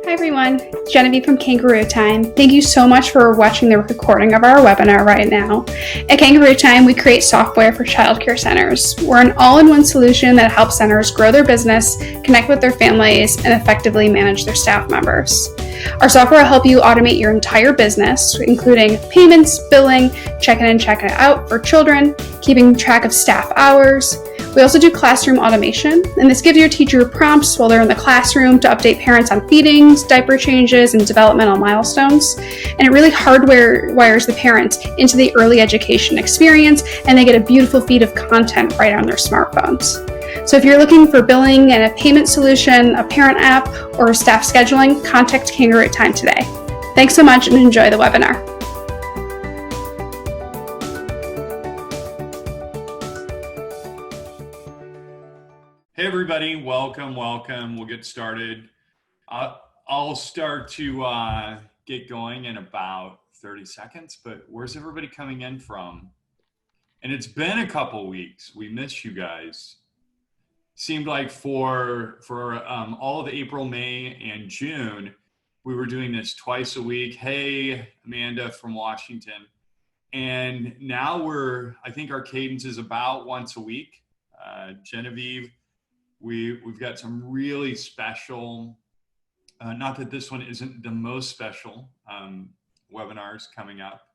Hi everyone, it's Genevieve from Kangaroo Time. Thank you so much for watching the recording of our webinar right now. At Kangaroo Time, we create software for childcare centers. We're an all-in-one solution that helps centers grow their business, connect with their families, and effectively manage their staff members. Our software will help you automate your entire business, including payments, billing, check-in and check-out for children, keeping track of staff hours. We also do classroom automation, and this gives your teacher prompts while they're in the classroom to update parents on feedings, diaper changes, and developmental milestones. And it really hardwires the parents into the early education experience, and they get a beautiful feed of content right on their smartphones. So if you're looking for billing and a payment solution, a parent app, or staff scheduling, contact Kangaroo Time today. Thanks so much and enjoy the webinar. Hey everybody, welcome. We'll get started. I'll start to get going in about 30 seconds, but where's everybody coming in from? And it's been a couple weeks. We miss you guys. Seemed like for all of April, May, and June, we were doing this twice a week. Hey, Amanda from Washington. And now I think our cadence is about once a week. Genevieve, we've got some really special, not that this one isn't the most special, webinars coming up.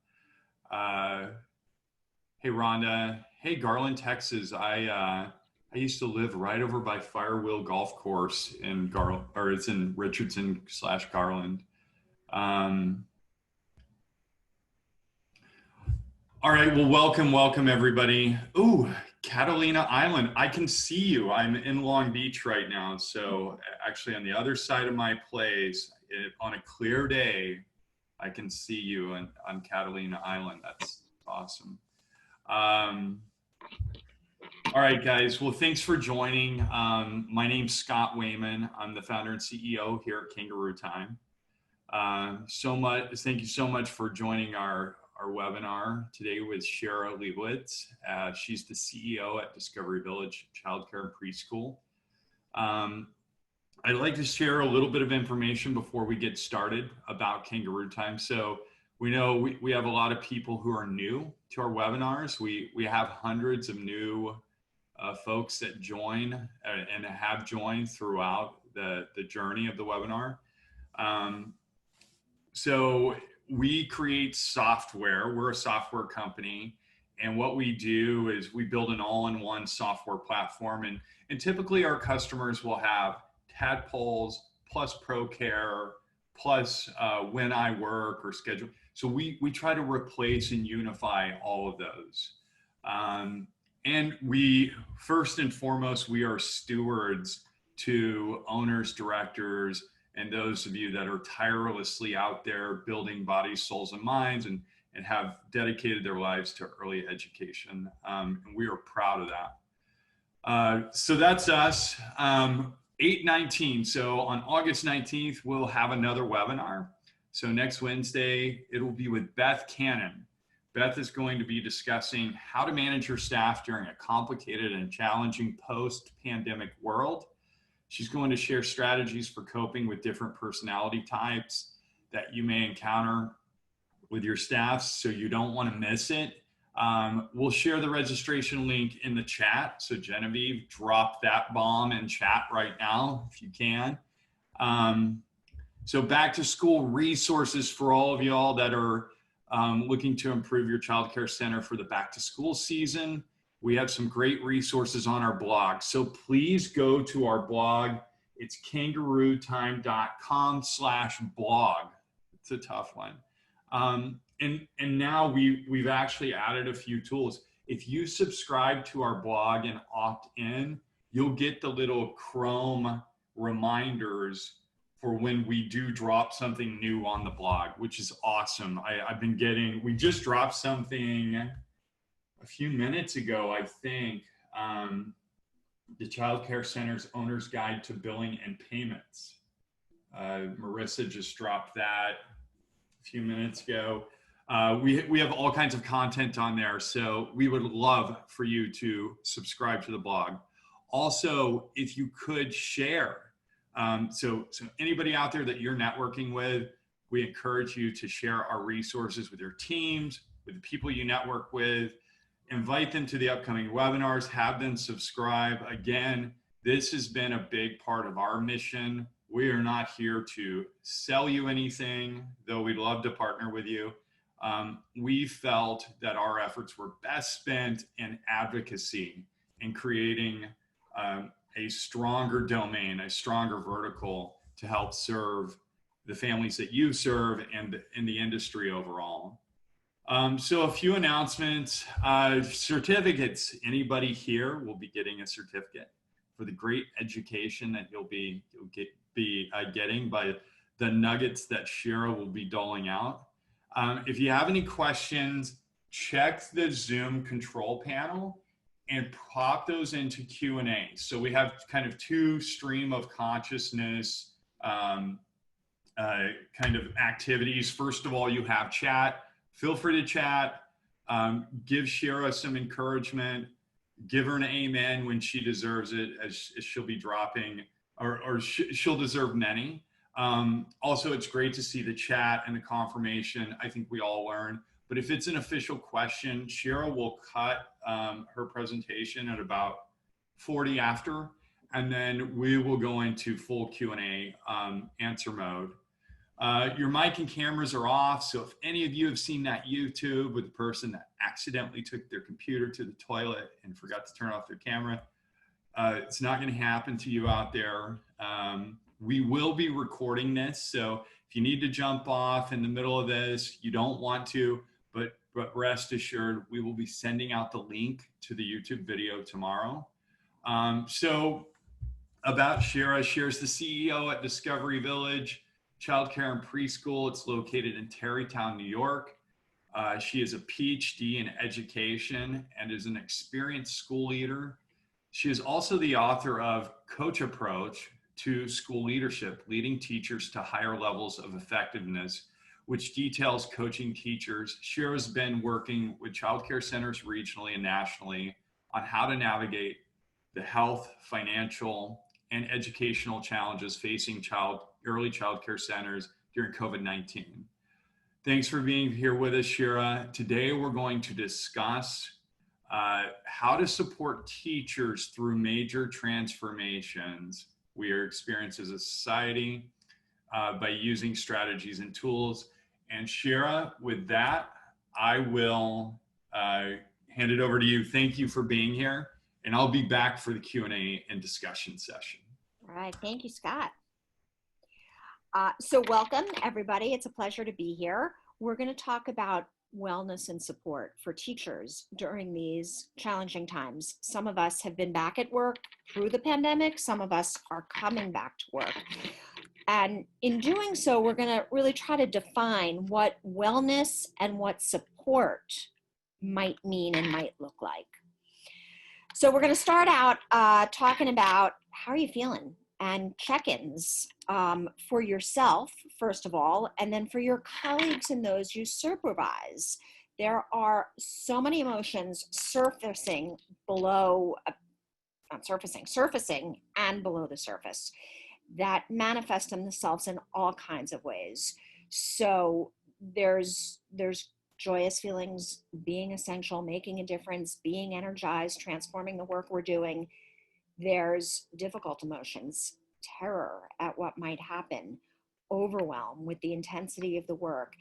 Hey Rhonda, hey Garland, Texas. I used to live right over by Firewheel Golf Course in it's in Richardson/Garland. All right, well, welcome everybody. Ooh, Catalina Island, I can see you. I'm in Long Beach right now. So actually on the other side of my place, on a clear day, I can see you on Catalina Island. That's awesome. All right, guys. Well, thanks for joining. My name's Scott Wayman. I'm the founder and CEO here at Kangaroo Time. Thank you so much for joining our webinar today with Shira Leibowitz. She's the CEO at Discovery Village Childcare and Preschool. I'd like to share a little bit of information before we get started about Kangaroo Time. So we know we have a lot of people who are new to our webinars. We have hundreds of new folks that join and have joined throughout the journey of the webinar. So we create software. We're a software company. And what we do is we build an all-in-one software platform. And typically our customers will have tadpoles plus ProCare plus When I Work or Schedule. So we try to replace and unify all of those. And we, first and foremost, we are stewards to owners, directors, and those of you that are tirelessly out there building bodies, souls, and minds and have dedicated their lives to early education. And we are proud of that. So that's us. 8/19. So on August 19th, we'll have another webinar. So next Wednesday, it'll be with Beth Cannon. Beth is going to be discussing how to manage your staff during a complicated and challenging post-pandemic world. She's going to share strategies for coping with different personality types that you may encounter with your staff, so you don't want to miss it. We'll share the registration link in the chat. So Genevieve, drop that bomb in chat right now if you can. So back to school resources for all of y'all that are looking to improve your childcare center for the back to school season. We have some great resources on our blog. So please go to our blog. It's kangarootime.com/blog. It's a tough one. And now we've actually added a few tools. If you subscribe to our blog and opt in, you'll get the little Chrome reminders for when we do drop something new on the blog, which is awesome. We just dropped something a few minutes ago, I think, the Child Care Center's Owner's Guide to Billing and Payments. Marissa just dropped that a few minutes ago. We have all kinds of content on there, so we would love for you to subscribe to the blog. Also, if you could share So anybody out there that you're networking with, we encourage you to share our resources with your teams, with the people you network with, invite them to the upcoming webinars, have them subscribe. Again, this has been a big part of our mission. We are not here to sell you anything, though we'd love to partner with you. We felt that our efforts were best spent in advocacy and creating a stronger domain, a stronger vertical to help serve the families that you serve and in the industry overall. So a few announcements, certificates. Anybody here will be getting a certificate for the great education that you'll be getting by the nuggets that Shira will be doling out. If you have any questions, check the Zoom control panel and pop those into Q&A. So we have kind of two stream of consciousness kind of activities. First of all, you have chat. Feel free to chat. Give Shira some encouragement. Give her an amen when she deserves it, as she'll be dropping, or she'll deserve many. Also, it's great to see the chat and the confirmation. I think we all learn. But if it's an official question, Shira will cut her presentation at about 40 after, and then we will go into full Q&A answer mode. Your mic and cameras are off, so if any of you have seen that YouTube with the person that accidentally took their computer to the toilet and forgot to turn off their camera, it's not going to happen to you out there. We will be recording this, so if you need to jump off in the middle of this, you don't want to, but rest assured, we will be sending out the link to the YouTube video tomorrow. So about Shira, Shira's the CEO at Discovery Village Childcare and Preschool. It's located in Tarrytown, New York. She is a Ph.D. in education and is an experienced school leader. She is also the author of Coach Approach to School Leadership, Leading Teachers to Higher Levels of Effectiveness, which details coaching teachers. Shira's been working with childcare centers regionally and nationally on how to navigate the health, financial, and educational challenges facing early childcare centers during COVID-19. Thanks for being here with us, Shira. Today, we're going to discuss how to support teachers through major transformations we are experiencing as a society by using strategies and tools. And Shira, with that, I will hand it over to you. Thank you for being here, and I'll be back for the Q&A and discussion session. All right, thank you, Scott. So welcome, everybody. It's a pleasure to be here. We're going to talk about wellness and support for teachers during these challenging times. Some of us have been back at work through the pandemic. Some of us are coming back to work. And in doing so, we're going to really try to define what wellness and what support might mean and might look like. So we're going to start out talking about how are you feeling and check-ins for yourself, first of all, and then for your colleagues and those you supervise. There are so many emotions surfacing and below the surface that manifest themselves in all kinds of ways. So there's joyous feelings, being essential, making a difference, being energized, transforming the work we're doing. There's difficult emotions, terror at what might happen, overwhelm with the intensity of the work,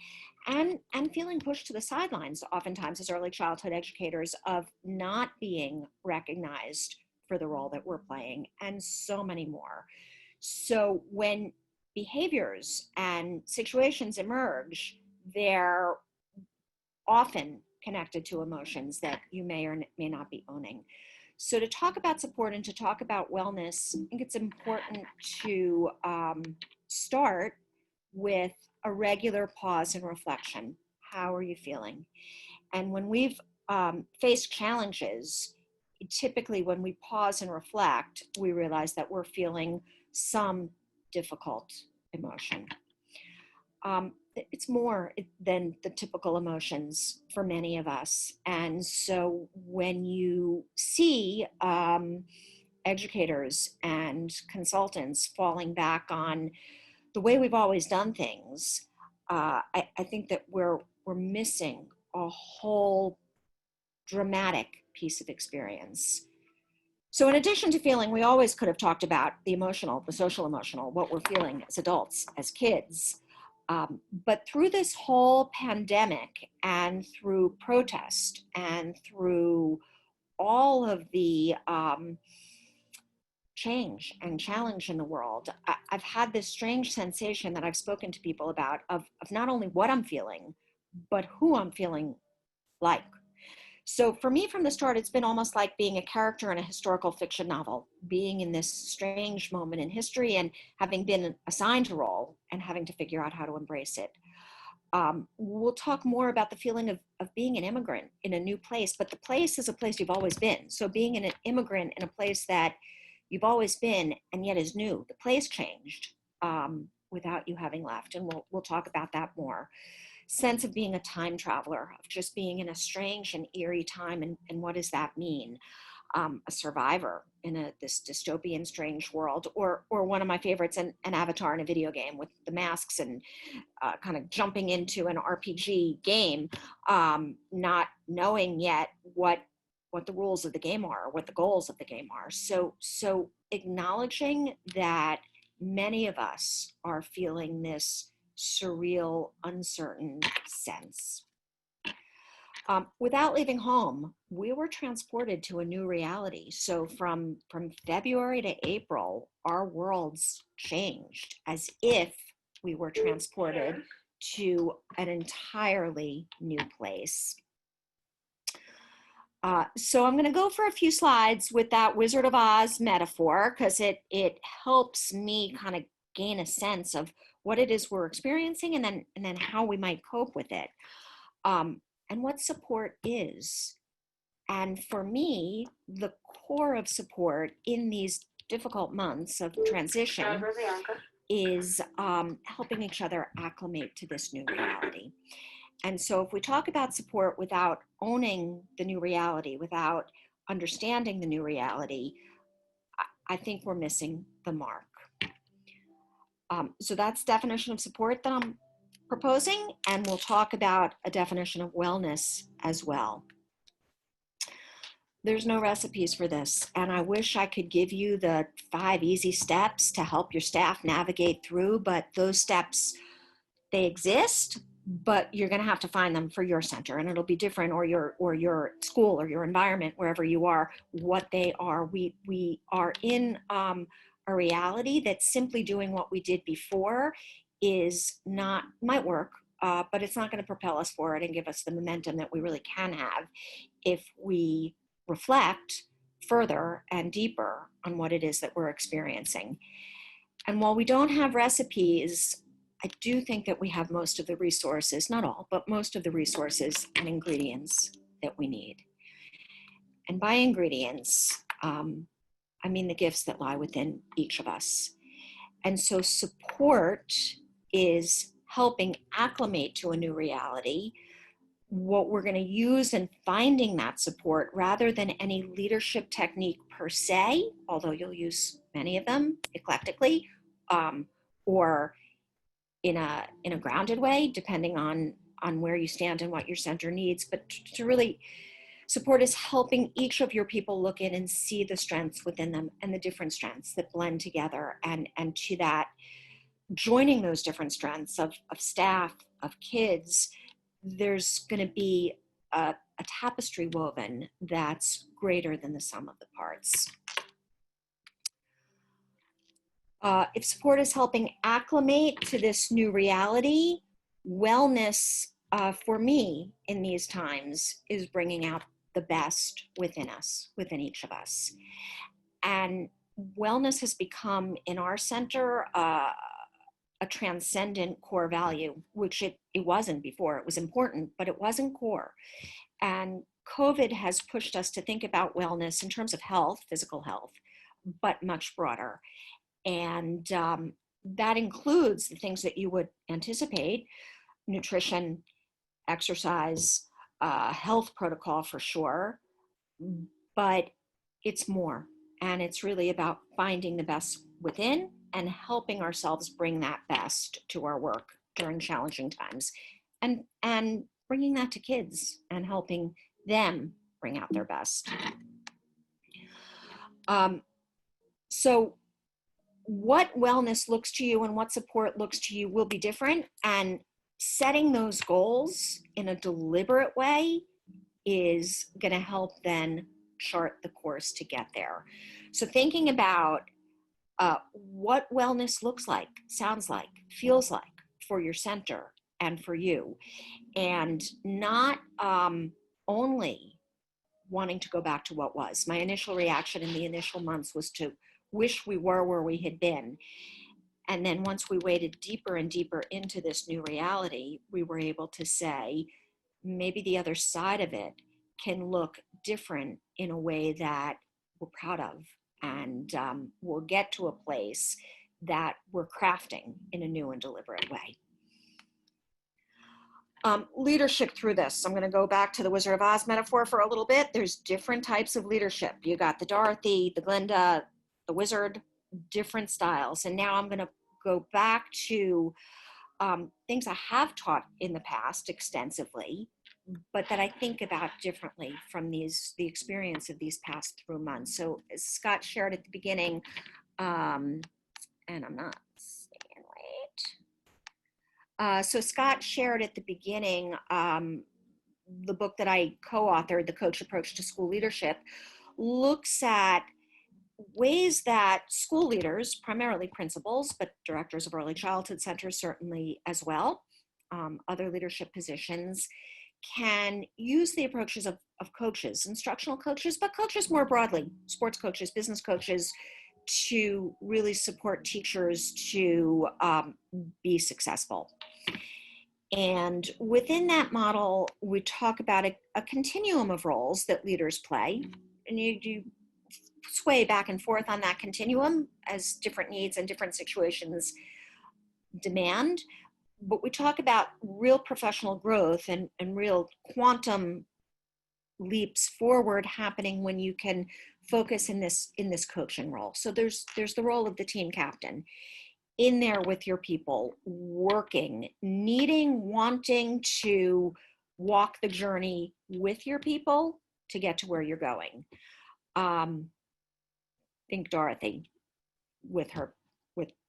and feeling pushed to the sidelines, oftentimes as early childhood educators, of not being recognized for the role that we're playing, and so many more. So when behaviors and situations emerge, they're often connected to emotions that you may or may not be owning. So to talk about support and to talk about wellness, I think it's important to start with a regular pause and reflection. How are you feeling? And when we've faced challenges, typically when we pause and reflect, we realize that we're feeling some difficult emotion. It's more than the typical emotions for many of us. And so when you see a educators and consultants falling back on the way we've always done things, I think that we're missing a whole dramatic piece of experience. So in addition to feeling, we always could have talked about the emotional, the social emotional, what we're feeling as adults, as kids. But through this whole pandemic and through protest and through all of the change and challenge in the world, I've had this strange sensation that I've spoken to people about of not only what I'm feeling, but who I'm feeling like. So for me, from the start, it's been almost like being a character in a historical fiction novel, being in this strange moment in history and having been assigned a role and having to figure out how to embrace it. We'll talk more about the feeling of being an immigrant in a new place, but the place is a place you've always been. So being an immigrant in a place that you've always been and yet is new, the place changed without you having left. And we'll talk about that more. Sense of being a time traveler, of just being in a strange and eerie time, and what does that mean? A survivor in this dystopian, strange world, or one of my favorites, an avatar in a video game with the masks and kind of jumping into an RPG game, not knowing yet what the rules of the game are, what the goals of the game are. So acknowledging that many of us are feeling this surreal, uncertain sense. Without leaving home, we were transported to a new reality. So from February to April, our worlds changed as if we were transported to an entirely new place. So I'm going to go for a few slides with that Wizard of Oz metaphor, because it helps me kind of gain a sense of what it is we're experiencing, and then how we might cope with it, and what support is. And for me, the core of support in these difficult months of transition is helping each other acclimate to this new reality. And so if we talk about support without owning the new reality, without understanding the new reality, I think we're missing the mark. So that's definition of support that I'm proposing, and we'll talk about a definition of wellness as well. There's no recipes for this, and I wish I could give you the 5 easy steps to help your staff navigate through, but those steps, they exist, but you're going to have to find them for your center, and it'll be different, or your school or your environment, wherever you are, what they are. We are in a reality that simply doing what we did before might work, but it's not going to propel us forward and give us the momentum that we really can have if we reflect further and deeper on what it is that we're experiencing. And while we don't have recipes, I do think that we have most of the resources, not all, but most of the resources and ingredients that we need. And by ingredients, I mean the gifts that lie within each of us. And so support is helping acclimate to a new reality. What we're going to use in finding that support, rather than any leadership technique per se, although you'll use many of them eclectically, or in a grounded way, depending on where you stand and what your center needs. But to really, support is helping each of your people look in and see the strengths within them and the different strengths that blend together, and to that, joining those different strengths of staff, of kids, there's going to be a tapestry woven that's greater than the sum of the parts. If support is helping acclimate to this new reality, wellness for me in these times is bringing out the best within us, within each of us. And wellness has become, in our center, a transcendent core value, which it wasn't before. It was important, but it wasn't core. And COVID has pushed us to think about wellness in terms of health, physical health, but much broader. And that includes the things that you would anticipate: nutrition, exercise, health protocol for sure, but it's more. And it's really about finding the best within and helping ourselves bring that best to our work during challenging times, and bringing that to kids and helping them bring out their best. So what wellness looks to you and what support looks to you will be different, and setting those goals in a deliberate way is going to help then chart the course to get there. So thinking about what wellness looks like, sounds like, feels like for your center and for you, and not only wanting to go back to what was. My initial reaction in the initial months was to wish we were where we had been. And then once we waded deeper and deeper into this new reality, we were able to say, maybe the other side of it can look different in a way that we're proud of. And we'll get to a place that we're crafting in a new and deliberate way. Leadership through this. I'm going to go back to the Wizard of Oz metaphor for a little bit. There's different types of leadership. You got the Dorothy, the Glinda, the Wizard, different styles. And now I'm going to go back to things I have taught in the past extensively, but that I think about differently from the experience of these past 3 months. So as Scott shared at the beginning, and I'm not staying late. So Scott shared at the beginning the book that I co-authored, The Coach Approach to School Leadership, looks at ways that school leaders, primarily principals, but directors of early childhood centers certainly as well, other leadership positions, can use the approaches of coaches, instructional coaches, but coaches more broadly, sports coaches, business coaches, to really support teachers to be successful. And within that model, we talk about a continuum of roles that leaders play, and you sway back and forth on that continuum as different needs and different situations demand. But we talk about real professional growth and real quantum leaps forward happening when you can focus in this coaching role. So there's the role of the team captain in there with your people, working, needing, wanting to walk the journey with your people to get to where you're going. Think Dorothy with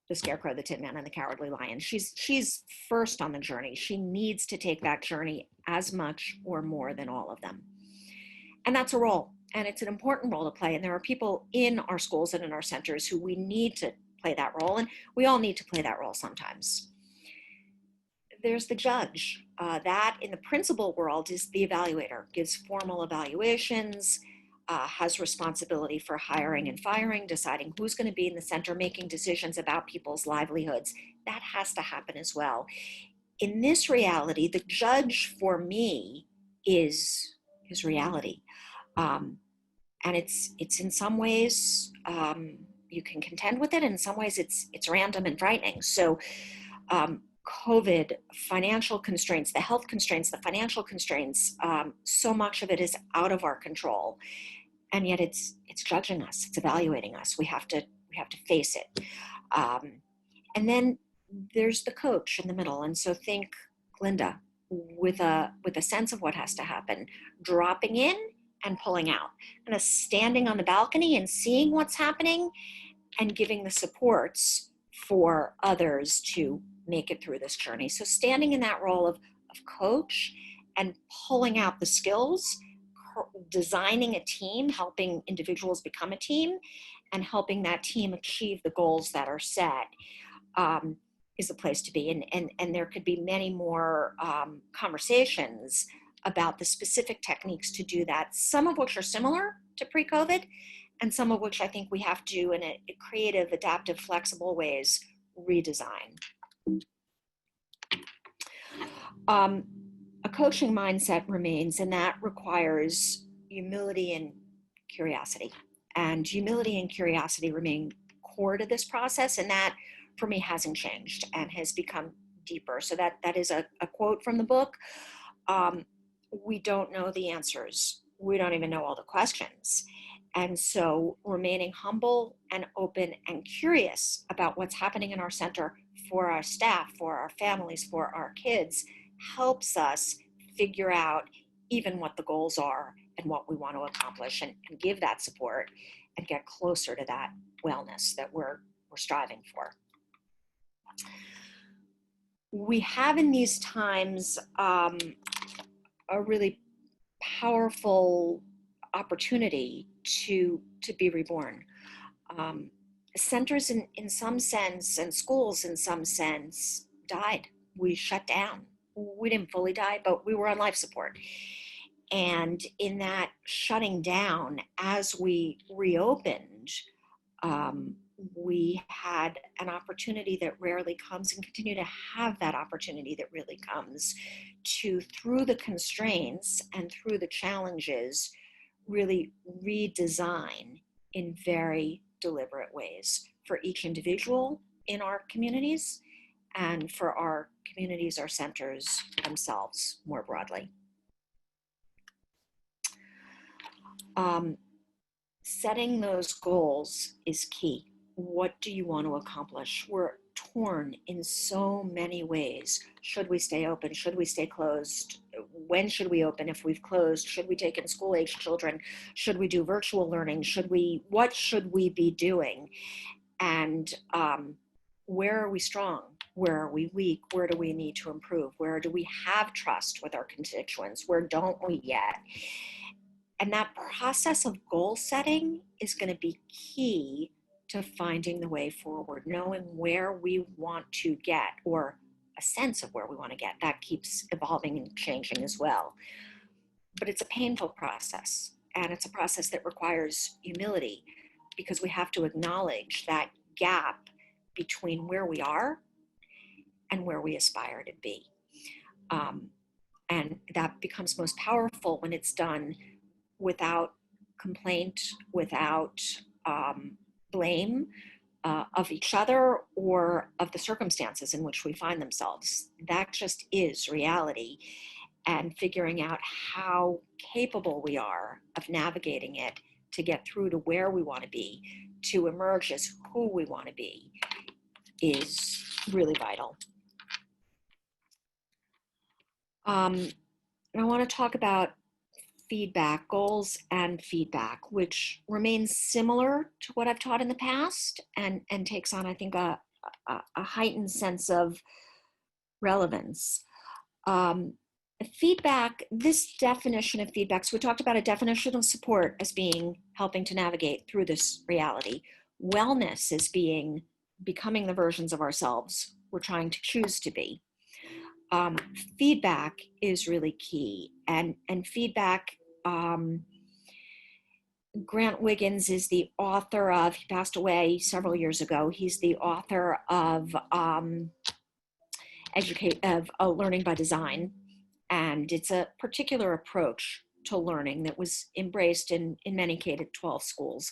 the Scarecrow, the Tin Man, and the Cowardly Lion. She's first on the journey. She needs to take that journey as much or more than all of them. And that's a role, and it's an important role to play. And there are people in our schools and in our centers who we need to play that role, and we all need to play that role sometimes. There's the judge. That in the principal world is the evaluator, gives formal evaluations, has responsibility for hiring and firing, deciding who's going to be in the center, making decisions about people's livelihoods. That has to happen as well. In this reality, the judge for me is reality. And it's in some ways, you can contend with it, and in some ways it's random and frightening. So COVID, financial constraints, the health constraints, the financial constraints, so much of it is out of our control. And yet it's judging us, it's evaluating us. We have to face it. And then there's the coach in the middle. And so think Glinda with a sense of what has to happen, dropping in and pulling out, and standing on the balcony and seeing what's happening and giving the supports for others to make it through this journey. So standing in that role of coach and pulling out the skills, designing a team, helping individuals become a team, and helping that team achieve the goals that are set is a place to be. And there could be many more conversations about the specific techniques to do that, some of which are similar to pre-COVID, and some of which I think we have to, in a creative, adaptive, flexible ways, redesign. A coaching mindset remains, and that requires humility and curiosity. And humility and curiosity remain core to this process, and that, for me, hasn't changed and has become deeper. So that is a quote from the book. We don't know the answers. We don't even know all the questions. And so remaining humble and open and curious about what's happening in our center for our staff, for our families, for our kids, helps us figure out even what the goals are and what we want to accomplish, and give that support and get closer to that wellness that we're striving for. We have in these times a really powerful opportunity to be reborn. Centers in some sense, and schools in some sense, died. We shut down. We didn't fully die, but we were on life support. And in that shutting down, as we reopened, we had an opportunity that rarely comes, and continue to have that opportunity that really comes, to, through the constraints and through the challenges, really redesign in very deliberate ways for each individual in our communities and for our communities, our centers themselves more broadly. Setting those goals is key. What do you want to accomplish? We're torn in so many ways. Should we stay open? Should we stay closed? When should we open if we've closed? Should we take in school-age children? Should we do virtual learning? What should we be doing? And where are we strong? Where are we weak? Where do we need to improve? Where do we have trust with our constituents? Where don't we yet? And that process of goal setting is going to be key to finding the way forward, knowing where we want to get, or a sense of where we want to get. That keeps evolving and changing as well. But it's a painful process, and it's a process that requires humility, because we have to acknowledge that gap between where we are and where we aspire to be. And that becomes most powerful when it's done without complaint, without blame of each other or of the circumstances in which we find themselves. That just is reality. And figuring out how capable we are of navigating it to get through to where we want to be, to emerge as who we want to be, is really vital. I want to talk about feedback, goals and feedback, which remains similar to what I've taught in the past, and takes on, I think, a heightened sense of relevance. Feedback, this definition of feedback, so we talked about a definition of support as being helping to navigate through this reality. Wellness is becoming the versions of ourselves we're trying to choose to be. Feedback is really key, and feedback, Grant Wiggins is the author of, he passed away several years ago, he's the author of Learning by Design, and it's a particular approach to learning that was embraced in many K-12 schools.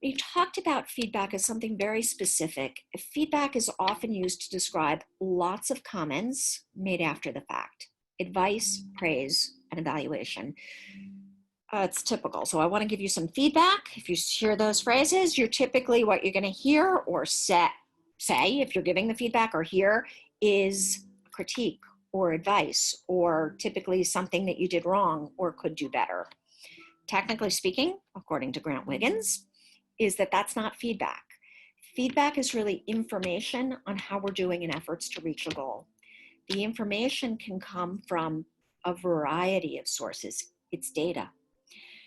He talked about feedback as something very specific. Feedback is often used to describe lots of comments made after the fact: advice, praise, and evaluation. It's typical. So I want to give you some feedback. If you hear those phrases, you're typically, what you're going to hear or say, if you're giving the feedback, or hear, is critique or advice, or typically something that you did wrong or could do better. Technically speaking, according to Grant Wiggins, is that that's not feedback. Feedback is really information on how we're doing in efforts to reach a goal. The information can come from a variety of sources. It's data.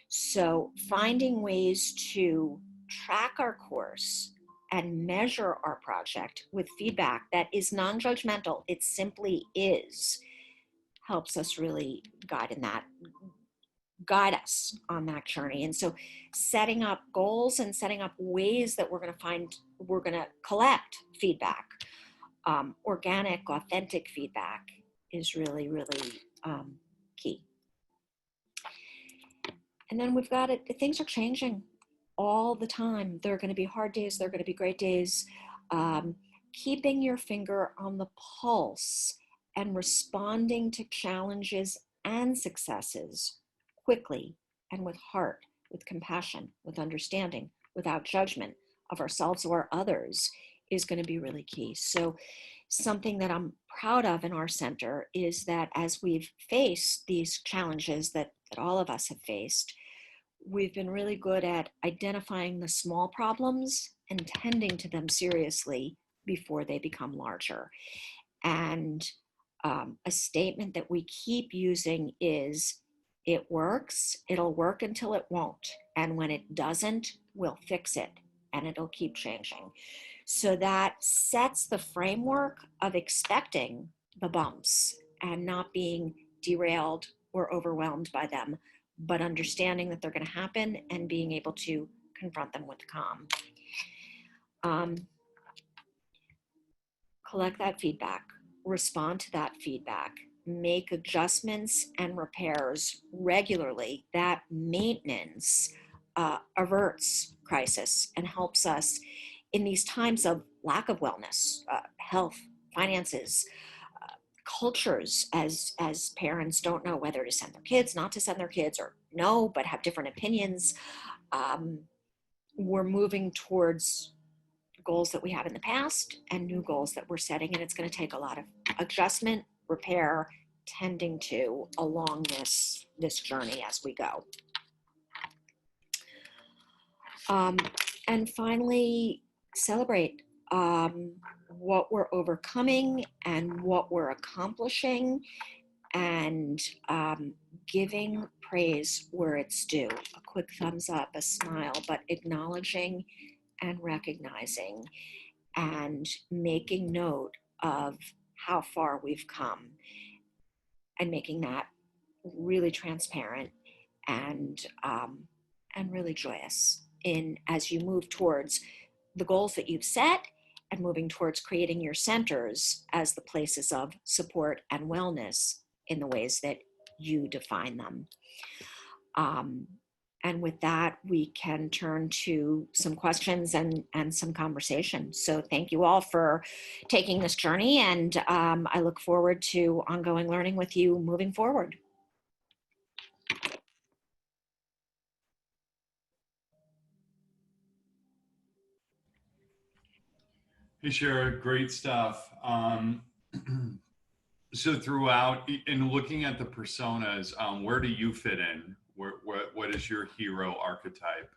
So finding ways to track our course and measure our project with feedback that is non-judgmental, it simply is, helps us really guide us on that journey. And so setting up goals and setting up ways that we're going to collect feedback, organic, authentic feedback, is really, really key. And then we've got it, things are changing all the time. There are going to be hard days, there are going to be great days. Keeping your finger on the pulse and responding to challenges and successes quickly and with heart with compassion, with understanding, without judgment of ourselves or others is going to be really key. So something that I'm proud of in our center is that as we've faced these challenges that all of us have faced, we've been really good at identifying the small problems and tending to them seriously before they become larger. And a statement that we keep using is, it works, it'll work until it won't. And when it doesn't, we'll fix it and it'll keep changing. So that sets the framework of expecting the bumps and not being derailed or overwhelmed by them, but understanding that they're going to happen and being able to confront them with calm. Collect that feedback, respond to that feedback, make adjustments and repairs regularly. That maintenance averts crisis and helps us in these times of lack of wellness, health, finances, cultures, as parents don't know whether to send their kids, not to send their kids, or know but have different opinions. We're moving towards goals that we had in the past and new goals that we're setting, and it's going to take a lot of adjustment, repair, tending to along this journey as we go. And finally, celebrate what we're overcoming and what we're accomplishing, and giving praise where it's due. A quick thumbs up, a smile, but acknowledging and recognizing and making note of how far we've come, and making that really transparent and really joyous in as you move towards the goals that you've set and moving towards creating your centers as the places of support and wellness in the ways that you define them. And with that, we can turn to some questions and some conversation. So thank you all for taking this journey, and I look forward to ongoing learning with you moving forward. Hey, Shira, great stuff. So throughout, in looking at the personas, where do you fit in? What is your hero archetype?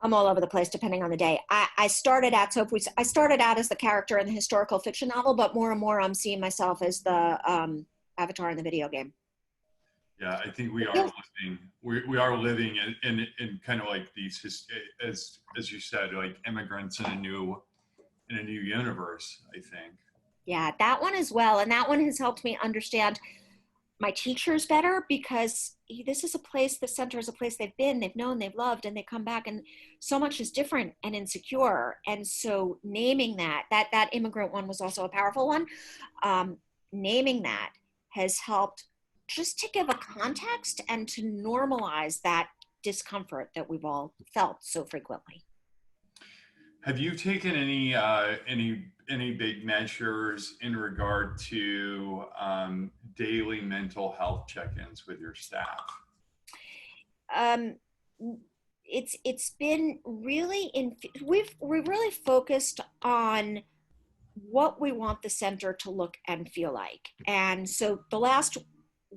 I'm all over the place depending on the day. I started out as the character in the historical fiction novel, but more and more I'm seeing myself as the avatar in the video game. Yeah, I think we are living. We are living in kind of like these, as you said, like immigrants in a new universe, I think. Yeah, that one as well. And that one has helped me understand my teachers better, because this is a place, the center is a place they've been, they've known, they've loved, and they come back and so much is different and insecure. And so naming that immigrant one was also a powerful one. Naming that has helped just to give a context and to normalize that discomfort that we've all felt so frequently. Have you taken any big measures in regard to daily mental health check-ins with your staff? It's been really we've really focused on what we want the center to look and feel like. And so the last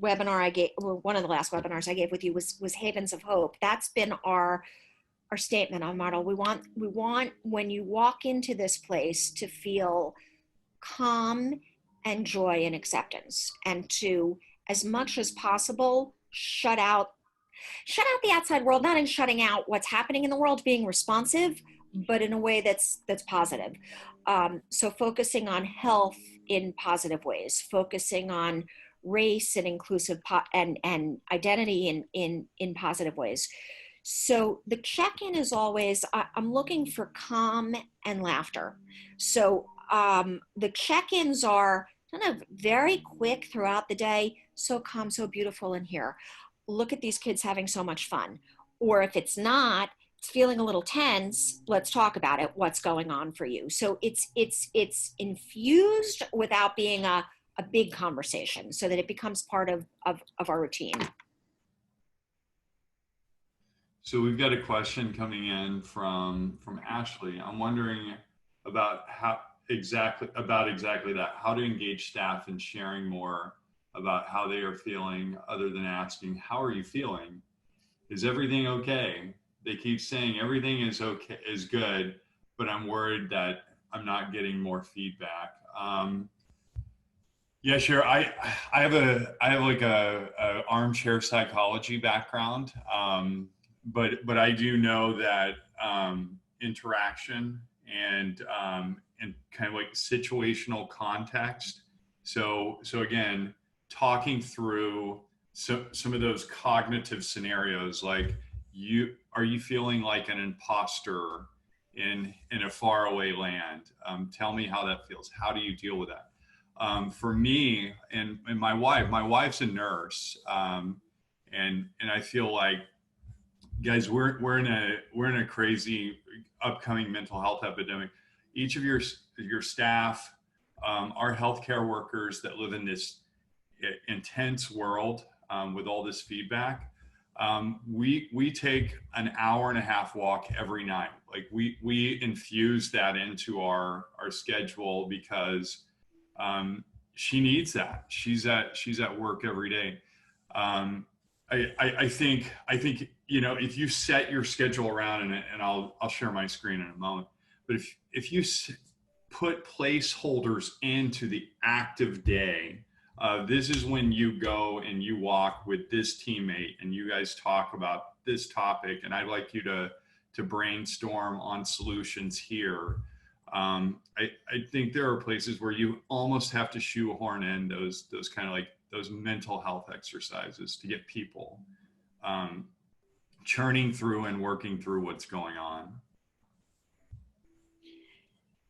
webinar I gave, or one of the last webinars I gave with you was Havens of Hope. That's been our statement, our model. We want when you walk into this place to feel calm and joy and acceptance, and to, as much as possible, shut out the outside world, not in shutting out what's happening in the world, being responsive, but in a way that's positive. So focusing on health in positive ways, focusing on race and inclusive and identity in positive ways. So the check-in is always, I'm looking for calm and laughter. So the check-ins are kind of very quick throughout the day. So calm, so beautiful in here. Look at these kids having so much fun. Or if it's not, it's feeling a little tense, let's talk about it. What's going on for you? So it's infused without being a big conversation, so that it becomes part of our routine. So we've got a question coming in from Ashley. I'm wondering about exactly that. How to engage staff in sharing more about how they are feeling, other than asking, "How are you feeling? Is everything okay?" They keep saying everything is okay, is good, but I'm worried that I'm not getting more feedback. Yeah, sure. I have like a armchair psychology background, but I do know that interaction and kind of like situational context. So again, talking through some of those cognitive scenarios, like are you feeling like an imposter in a faraway land? Tell me how that feels. How do you deal with that? For me and my wife's a nurse, and I feel like, guys, we're in a crazy upcoming mental health epidemic. Each of your staff, our healthcare workers that live in this intense world, with all this feedback. We take an hour and a half walk every night. Like we infuse that into our schedule because she needs that. She's at work every day. I think, you know, if you set your schedule around, and I'll share my screen in a moment, but if you put placeholders into the active day, this is when you go and you walk with this teammate and you guys talk about this topic, and I'd like you to brainstorm on solutions here. I think there are places where you almost have to shoehorn in those kind of like those mental health exercises to get people churning through and working through what's going on.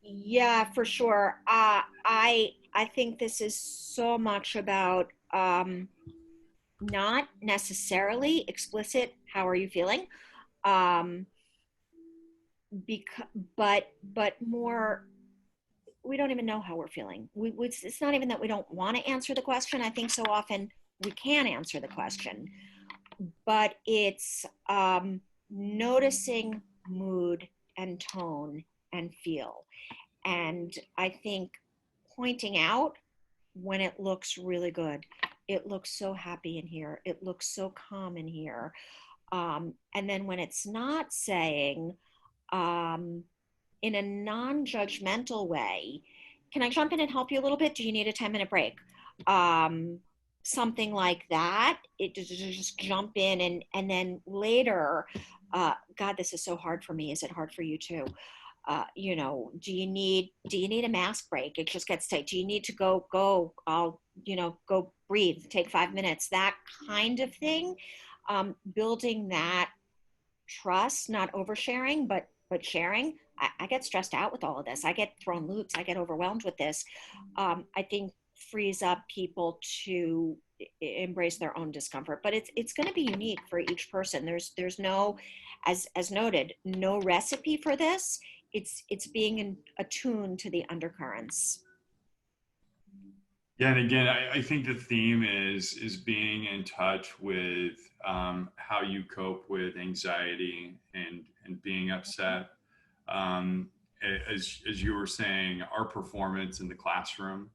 Yeah, for sure. I think this is so much about not necessarily explicit "how are you feeling," um, because but more, we don't even know how we're feeling. It's not even that we don't want to answer the question. I think so often we can answer the question, but it's noticing mood and tone and feel. And I think pointing out when it looks really good. It looks so happy in here. It looks so calm in here. And then when it's not, saying um, in a non judgmental way, "Can I jump in and help you a little bit? Do you need a 10-minute break?" Um, Something like that. It just jump in, and then later, "God, this is so hard for me. Is it hard for you too?" You know, do you need a mask break? It just gets tight. Do you need to go? I'll, you know, go breathe, take 5 minutes, that kind of thing. Building that trust, not oversharing, but sharing. I get stressed out with all of this. I get thrown loops. I get overwhelmed with this. I think frees up people to embrace their own discomfort, but it's going to be unique for each person. There's no, as noted, no recipe for this. It's being attuned to the undercurrents. Yeah, and again, I think the theme is being in touch with how you cope with anxiety and being upset. Um, as you were saying, our performance in the classroom,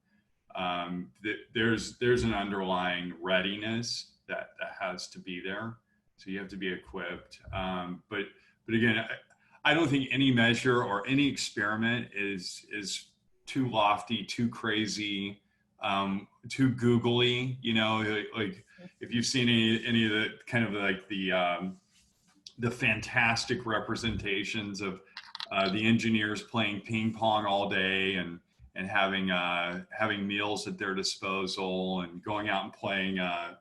there's an underlying readiness that has to be there. So you have to be equipped. But again, I don't think any measure or any experiment is too lofty, too crazy, too googly. You know, like if you've seen any of the kind of like the fantastic representations of the engineers playing ping pong all day and having meals at their disposal and going out and playing uh,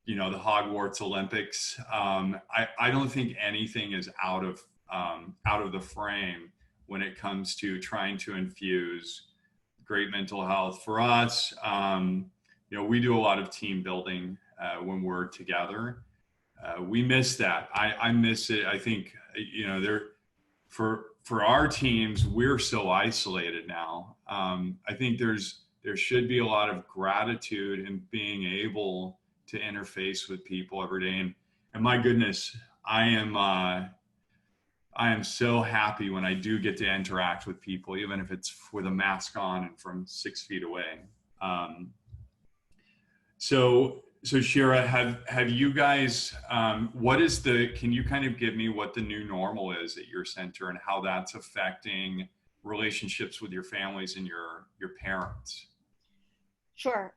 you know, the Hogwarts Olympics. I don't think anything is out of the frame when it comes to trying to infuse great mental health. For us, you know, we do a lot of team building when we're together. We miss that. I miss it. I think, you know, for our teams, we're so isolated now. I think there should be a lot of gratitude in being able to interface with people every day. And my goodness, I am so happy when I do get to interact with people, even if it's with a mask on and from 6 feet away. Um, so Shira, have you guys, can you kind of give me what the new normal is at your center and how that's affecting relationships with your families and your parents? Sure.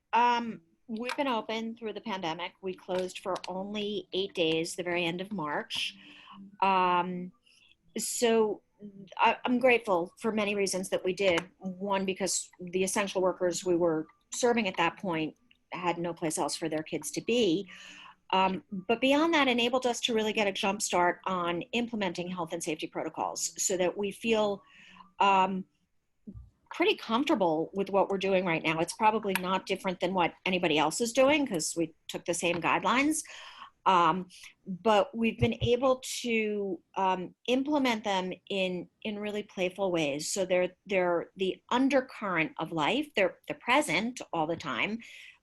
We've been open through the pandemic. We closed for only 8 days, the very end of March. Um, so I'm grateful for many reasons that we did. One, because the essential workers we were serving at that point had no place else for their kids to be. But beyond that, enabled us to really get a jump start on implementing health and safety protocols so that we feel um, pretty comfortable with what we're doing right now. It's probably not different than what anybody else is doing because we took the same guidelines. But we've been able to implement them in really playful ways. So they're the undercurrent of life. They're present all the time,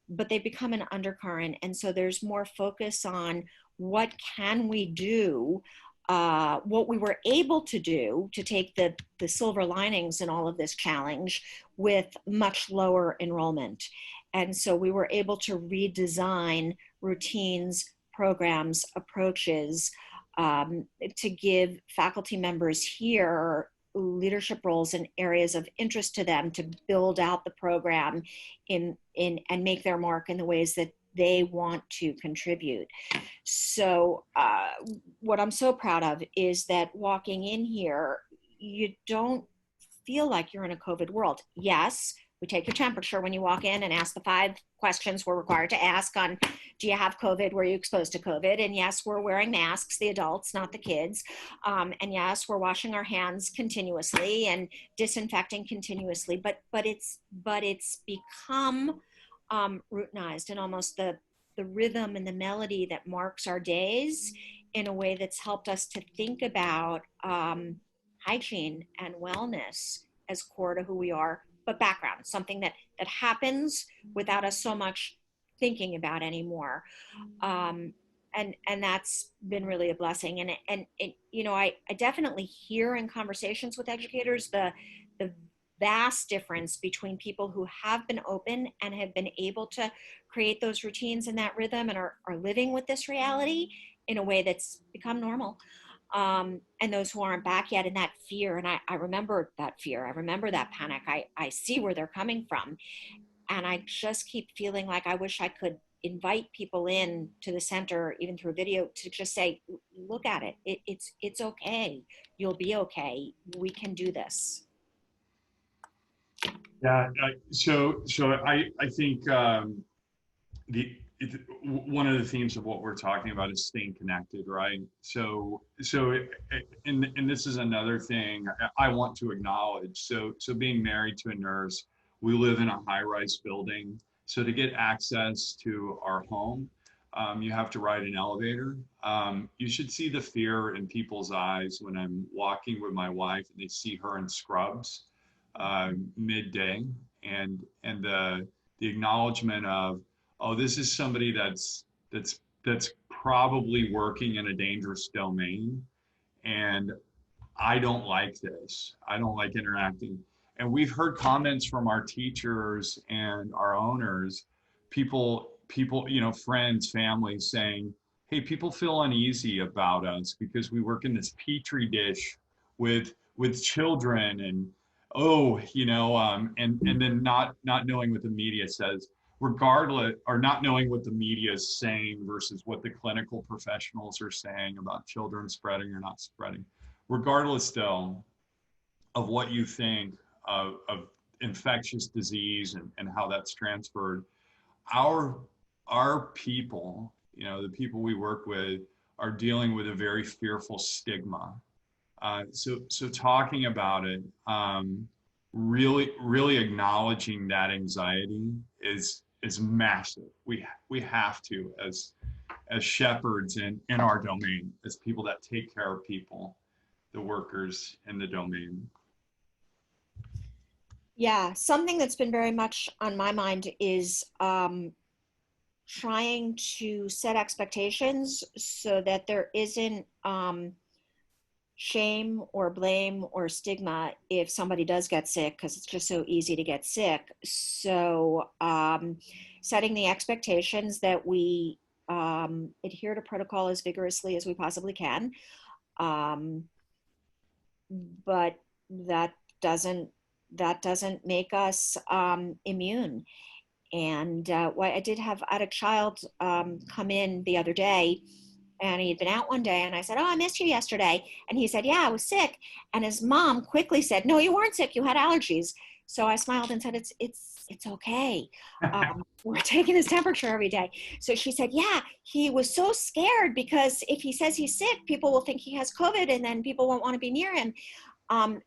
but they become an undercurrent. And so there's more focus on what can we do, what we were able to do to take the silver linings in all of this challenge with much lower enrollment. And so we were able to redesign routines, programs, approaches to give faculty members here leadership roles in areas of interest to them to build out the program in and make their mark in the ways that they want to contribute. So what I'm so proud of is that walking in here, you don't feel like you're in a COVID world. Yes, we take your temperature when you walk in and ask the 5 questions we're required to ask on, do you have COVID? Were you exposed to COVID? And yes, we're wearing masks, the adults, not the kids. And yes, we're washing our hands continuously and disinfecting continuously. But it's become routinized and almost the rhythm and the melody that marks our days in a way that's helped us to think about hygiene and wellness as core to who we are, but background, something that happens without us so much thinking about anymore. And that's been really a blessing. And it, you know, I definitely hear in conversations with educators the vast difference between people who have been open and have been able to create those routines and that rhythm and are living with this reality in a way that's become normal. And those who aren't back yet, and that fear, and I remember that fear, I remember that panic, I see where they're coming from. And I just keep feeling like I wish I could invite people in to the center, even through video, to just say, look at it, it's okay, you'll be okay, we can do this. Yeah. So I think one of the themes of what we're talking about is staying connected, right? And this is another thing I want to acknowledge. So being married to a nurse, we live in a high-rise building. So to get access to our home, you have to ride an elevator. You should see the fear in people's eyes when I'm walking with my wife and they see her in scrubs midday, and the acknowledgement of, oh, this is somebody that's probably working in a dangerous domain, and I don't like this. I don't like interacting. And we've heard comments from our teachers and our owners, people, you know, friends, families saying, hey, people feel uneasy about us because we work in this petri dish with children, and oh, you know, and then not knowing what the media says, regardless, or not knowing what the media is saying versus what the clinical professionals are saying about children spreading or not spreading. Regardless, though, of what you think of infectious disease and how that's transferred, our people, you know, the people we work with, are dealing with a very fearful stigma. So talking about it, really acknowledging that anxiety is massive. We have to, as shepherds in our domain, as people that take care of people, the workers in the domain. Yeah, something that's been very much on my mind is trying to set expectations so that there isn't shame or blame or stigma if somebody does get sick, because it's just so easy to get sick. So setting the expectations that we adhere to protocol as vigorously as we possibly can, but that doesn't make us immune. And I had a child come in the other day, and he had been out one day, and I said, "Oh, I missed you yesterday." And he said, "Yeah, I was sick." And his mom quickly said, "No, you weren't sick. You had allergies." So I smiled and said, "It's okay. We're taking his temperature every day." So she said, "Yeah, he was so scared because if he says he's sick, people will think he has COVID, and then people won't want to be near him." Um,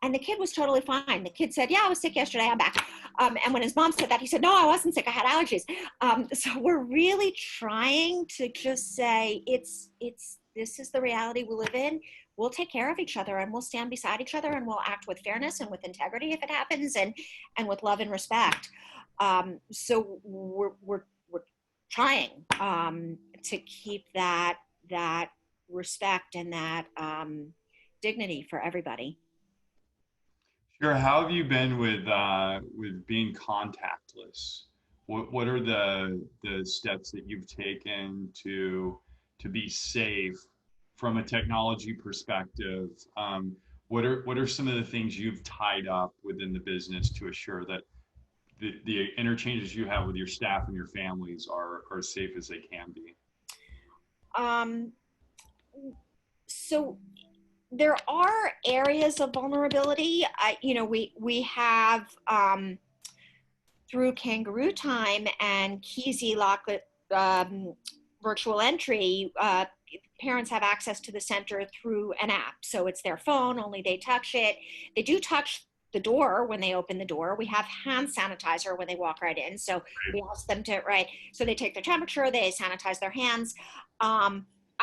and the kid was totally fine. The kid said, "Yeah, I was sick yesterday. I'm back." And when his mom said that, he said, "No, I wasn't sick. I had allergies." So we're really trying to just say, this is the reality we live in. We'll take care of each other, and we'll stand beside each other, and we'll act with fairness and with integrity if it happens, and with love and respect. So we're trying to keep that respect and that dignity for everybody. Sure. How have you been with being contactless? What are the steps that you've taken to be safe from a technology perspective? What are some of the things you've tied up within the business to assure that the interchanges you have with your staff and your families are as safe as they can be? Um, so there are areas of vulnerability. We have through Kangaroo Time and Keezy Lock virtual entry, parents have access to the center through an app. So it's their phone, only they touch it. They do touch the door when they open the door. We have hand sanitizer when they walk right in. So we ask them to, right. So they take their temperature, they sanitize their hands.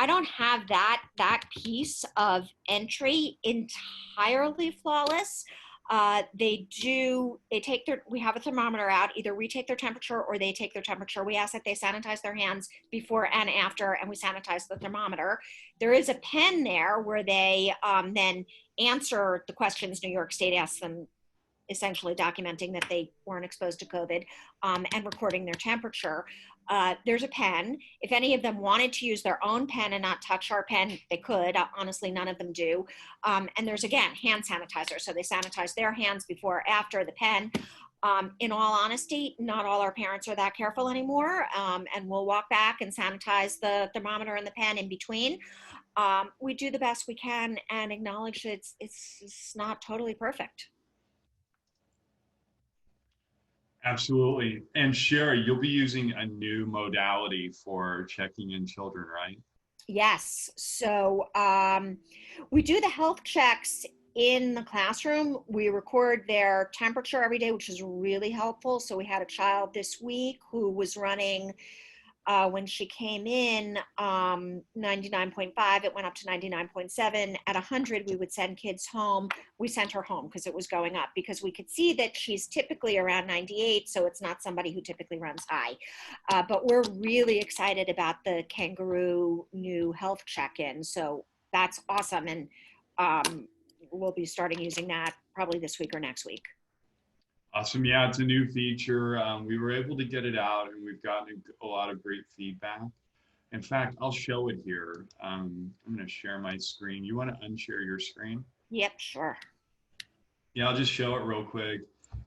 I don't have that piece of entry entirely flawless. We have a thermometer out. Either we take their temperature or they take their temperature. We ask that they sanitize their hands before and after, and we sanitize the thermometer. There is a pen there where they then answer the questions New York State asks them, essentially documenting that they weren't exposed to COVID, and recording their temperature. There's a pen. If any of them wanted to use their own pen and not touch our pen, they could. Honestly, none of them do. And there's, again, hand sanitizer. So they sanitize their hands before or after the pen. In all honesty, not all our parents are that careful anymore. And we'll walk back and sanitize the thermometer and the pen in between. We do the best we can and acknowledge that it's not totally perfect. Absolutely. And Shira, you'll be using a new modality for checking in children, right? Yes. So we do the health checks in the classroom. We record their temperature every day, which is really helpful. So we had a child this week who was running, when she came in, 99.5, it went up to 99.7. At 100, we would send kids home. We sent her home because it was going up, because we could see that she's typically around 98, so it's not somebody who typically runs high. But we're really excited about the Kangaroo new health check-in, so that's awesome. And we'll be starting using that probably this week or next week. Awesome. Yeah, it's a new feature. We were able to get it out, and we've gotten a lot of great feedback. In fact, I'll show it here. I'm going to share my screen. You want to unshare your screen? Yep, sure. Yeah, I'll just show it real quick.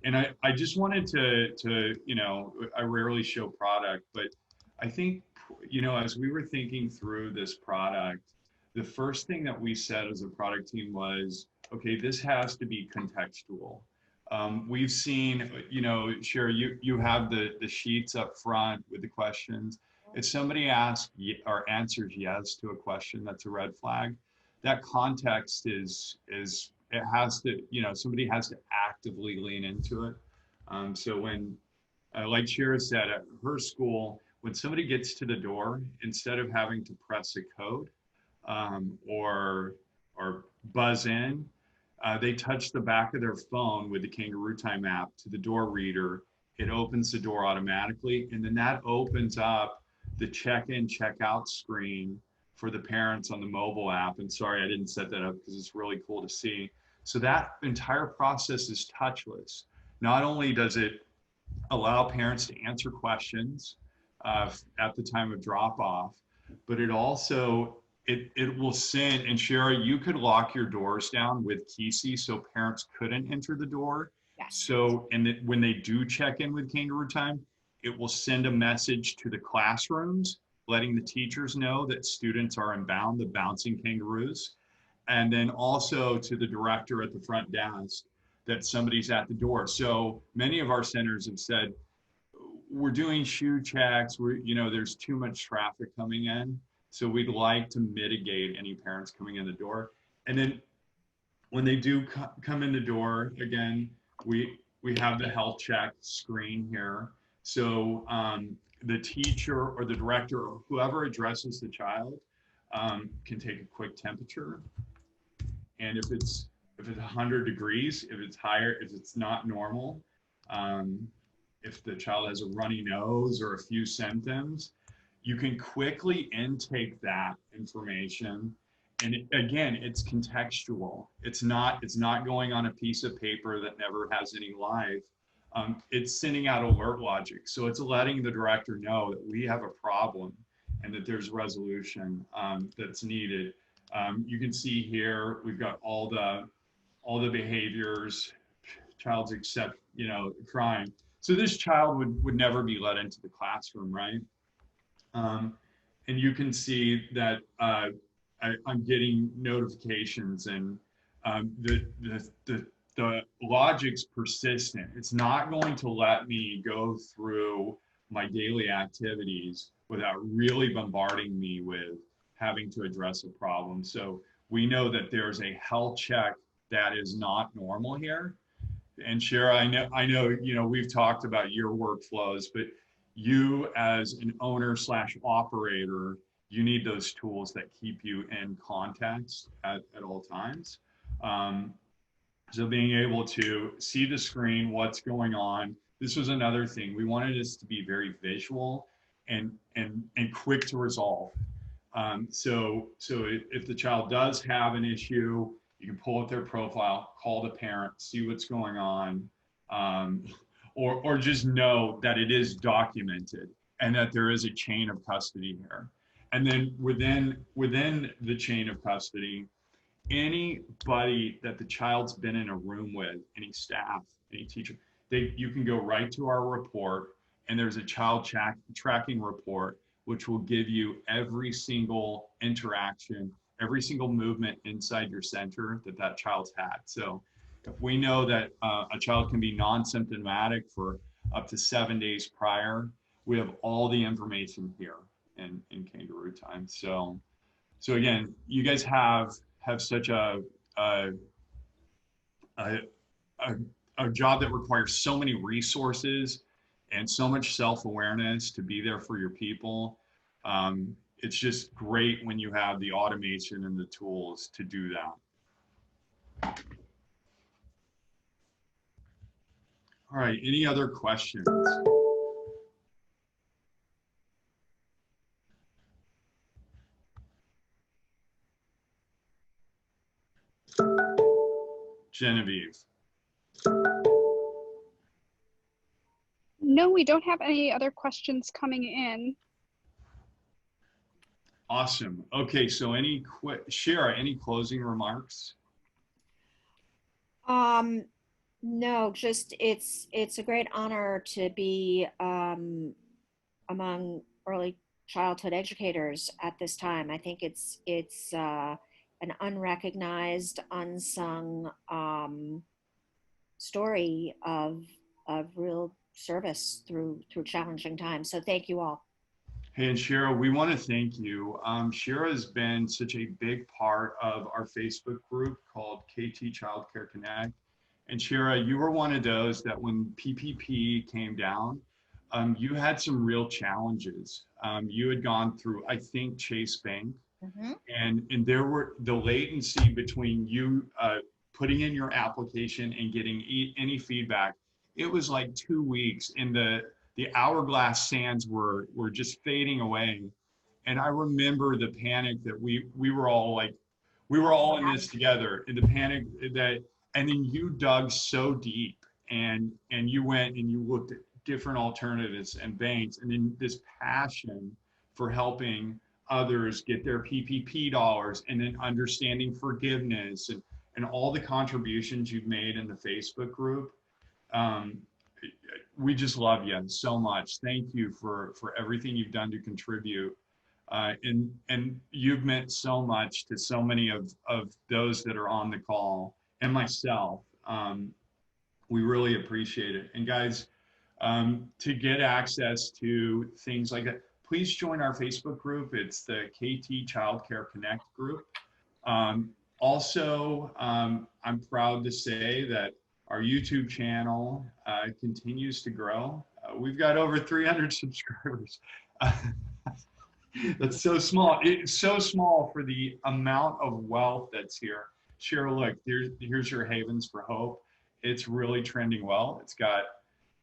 And I just wanted to, I rarely show product, but I think, as we were thinking through this product, the first thing that we said as a product team was, okay, this has to be contextual. We've seen, Shira, you have the sheets up front with the questions. If somebody asks or answers yes to a question, that's a red flag. That context is it has to, somebody has to actively lean into it. So when, like Shira said, at her school, when somebody gets to the door, instead of having to press a code or buzz in, they touch the back of their phone with the Kangaroo Time app to the door reader. it opens the door automatically. And then that opens up the check-in, check-out screen for the parents on the mobile app. And sorry, I didn't set that up because it's really cool to see. So that entire process is touchless. Not only does it allow parents to answer questions at the time of drop-off, but it also, it will send, and Shira, you could lock your doors down with Kisi so parents couldn't enter the door. Yes. So, and when they do check in with Kangaroo Time, it will send a message to the classrooms, letting the teachers know that students are inbound, the bouncing kangaroos, and then also to the director at the front desk that somebody's at the door. So many of our centers have said, we're doing shoe checks, there's too much traffic coming in. So we'd like to mitigate any parents coming in the door. And then when they do come in the door, again, we have the health check screen here. So the teacher or the director or whoever addresses the child can take a quick temperature. And if it's 100 degrees, if it's higher, if it's not normal, if the child has a runny nose or a few symptoms, you can quickly intake that information. And again, it's contextual. It's not going on a piece of paper that never has any life. It's sending out alert logic. So it's letting the director know that we have a problem and that there's resolution that's needed. You can see here, we've got all the behaviors, child's except, crying. So this child would never be let into the classroom, right? And you can see that I'm getting notifications, and the logic's persistent. It's not going to let me go through my daily activities without really bombarding me with having to address a problem. So we know that there's a health check that is not normal here. And Shira, I know, we've talked about your workflows, but you as an owner / operator, you need those tools that keep you in context at all times. So being able to see the screen, what's going on. This was another thing. We wanted this to be very visual and quick to resolve. So if the child does have an issue, you can pull up their profile, call the parent, see what's going on, or just know that it is documented and that there is a chain of custody here. And then within the chain of custody, anybody that the child's been in a room with, any staff, any teacher, you can go right to our report, and there's a child tracking report, which will give you every single interaction, every single movement inside your center that child's had. So if we know that a child can be non-symptomatic for up to 7 days prior, we have all the information here in Kangaroo Time. So again, you guys have such a job that requires so many resources and so much self-awareness to be there for your people. It's just great when you have the automation and the tools to do that. All right, any other questions? Genevieve. No, we don't have any other questions coming in. Awesome. Okay, so Shira, any closing remarks? No, just it's a great honor to be among early childhood educators at this time. I think it's an unrecognized, unsung story of real service through challenging times. So thank you all. Hey, and Shira, we want to thank you. Shira has been such a big part of our Facebook group called KT Childcare Connect. And Shira, you were one of those that when PPP came down, you had some real challenges. You had gone through, I think, Chase Bank. Mm-hmm. And there were the latency between you putting in your application and getting any feedback. it was like 2 weeks, and the hourglass sands were just fading away. And I remember the panic that we were all like, we were all in this together, in the panic that, and then you dug so deep, and you went and you looked at different alternatives and banks, and then this passion for helping others get their PPP dollars, and then understanding forgiveness, and all the contributions you've made in the Facebook group. Um, we just love you so much. Thank you for everything you've done to contribute. And you've meant so much to so many of those that are on the call, and myself. We really appreciate it. And guys, to get access to things like that, please join our Facebook group. It's the KT Childcare Connect group. Also, I'm proud to say that our YouTube channel continues to grow. We've got over 300 subscribers. That's so small. It's so small for the amount of wealth that's here. Shira, look, here's your Havens for Hope. It's really trending well. It's got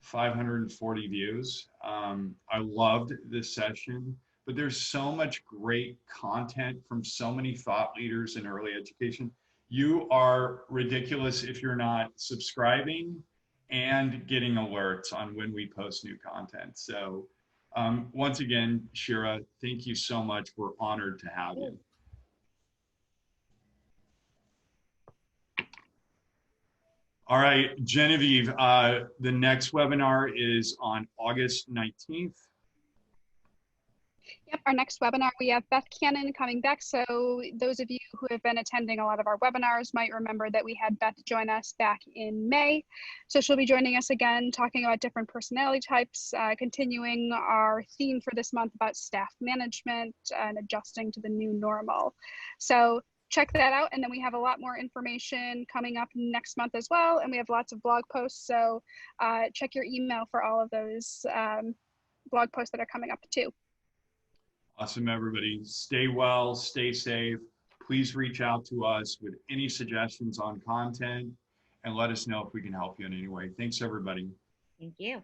540 views. I loved this session, but there's so much great content from so many thought leaders in early education. You are ridiculous if you're not subscribing and getting alerts on when we post new content. So once again, Shira, thank you so much. We're honored to have you. All right, Genevieve, the next webinar is on August 19th. Yep, our next webinar, we have Beth Cannon coming back. So those of you who have been attending a lot of our webinars might remember that we had Beth join us back in May. So she'll be joining us again, talking about different personality types, continuing our theme for this month about staff management and adjusting to the new normal. So check that out. And then we have a lot more information coming up next month as well. And we have lots of blog posts. So check your email for all of those blog posts that are coming up too. Awesome, everybody. Stay well, stay safe. Please reach out to us with any suggestions on content and let us know if we can help you in any way. Thanks, everybody. Thank you.